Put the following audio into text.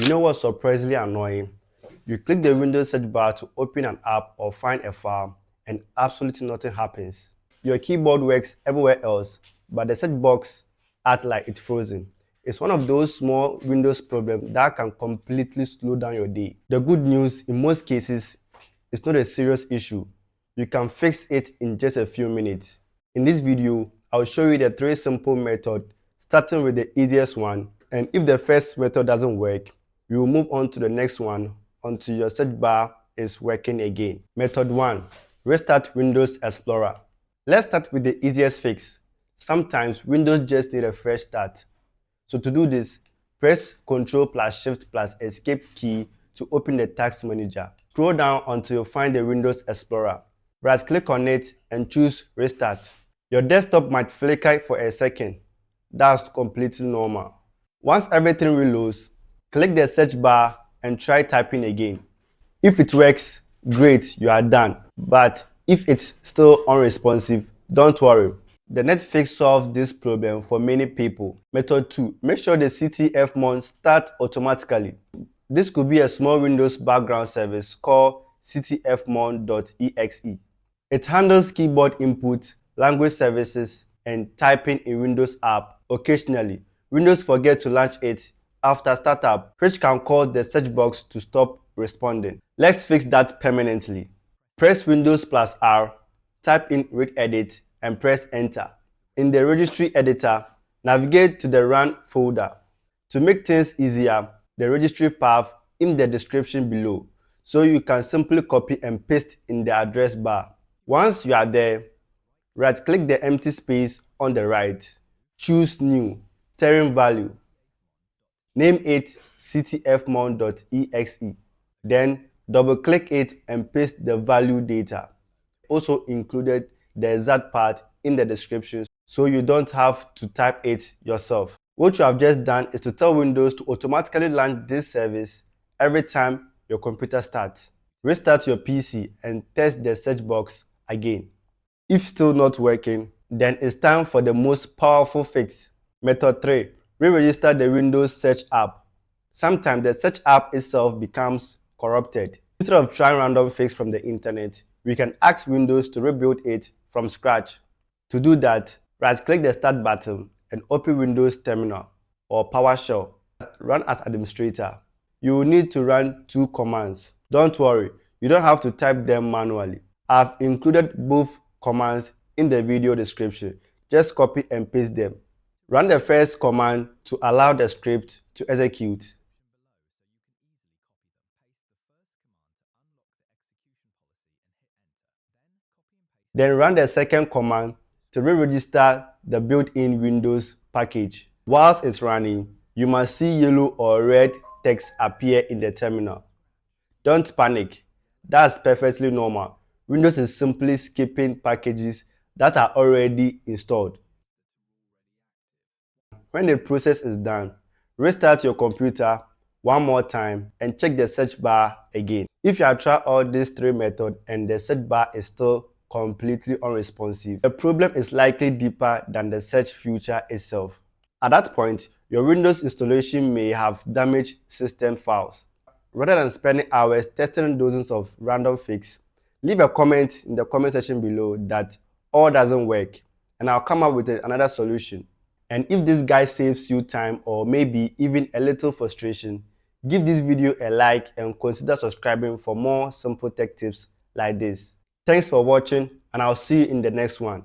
You know what's surprisingly annoying? You click the Windows search bar to open an app or find a file, and absolutely nothing happens. Your keyboard works everywhere else, but the search box acts like it's frozen. It's one of those small Windows problems that can completely slow down your day. The good news, in most cases, it's not a serious issue. You can fix it in just a few minutes. In this video, I'll show you the 3 simple methods, starting with the easiest one, and if the first method doesn't work, we will move on to the next one until your search bar is working again. Method 1. Restart Windows Explorer. Let's start with the easiest fix. Sometimes Windows just need a fresh start. So to do this, press Ctrl+Shift+Escape key to open the Task Manager. Scroll down until you find the Windows Explorer. Right-click on it and choose Restart. Your desktop might flicker for a second. That's completely normal. Once everything reloads, click the search bar and try typing again. If it works, great, you are done. But if it's still unresponsive, don't worry. The next fix solves this problem for many people. Method 2. Make sure the ctfmon starts automatically. This could be a small Windows background service called ctfmon.exe. It handles keyboard input, language services, and typing in Windows app. Occasionally, Windows forgets to launch it after startup, which can cause the search box to stop responding. Let's fix that permanently. Press Windows+R, type in read edit, and press enter. In the registry editor, navigate to the Run folder. To make things easier, the registry path in the description below, so you can simply copy and paste in the address bar. Once you are there, right-click the empty space on the right. Choose New, string value. Name it ctfmon.exe. Then double-click it and paste the value data. Also included the exact part in the description so you don't have to type it yourself. What you have just done is to tell Windows to automatically launch this service every time your computer starts. Restart your PC and test the search box again. If still not working, then it's time for the most powerful fix. Method 3. Re-register the Windows Search app. Sometimes the Search app itself becomes corrupted. Instead of trying random fix from the internet, we can ask Windows to rebuild it from scratch. To do that, right-click the Start button and open Windows Terminal or PowerShell. Run as administrator. You will need to run 2 commands. Don't worry, you don't have to type them manually. I've included both commands in the video description. Just copy and paste them. Run the first command to allow the script to execute. Then run the second command to re-register the built-in Windows package. Whilst it's running, you must see yellow or red text appear in the terminal. Don't panic. That's perfectly normal. Windows is simply skipping packages that are already installed. When the process is done, restart your computer one more time and check the search bar again. If you have tried all these 3 methods and the search bar is still completely unresponsive, the problem is likely deeper than the search feature itself. At that point, your Windows installation may have damaged system files. Rather than spending hours testing dozens of random fixes, leave a comment in the comment section below that all doesn't work, and I'll come up with another solution. And if this guide saves you time or maybe even a little frustration, give this video a like and consider subscribing for more simple tech tips like this. Thanks for watching, and I'll see you in the next one.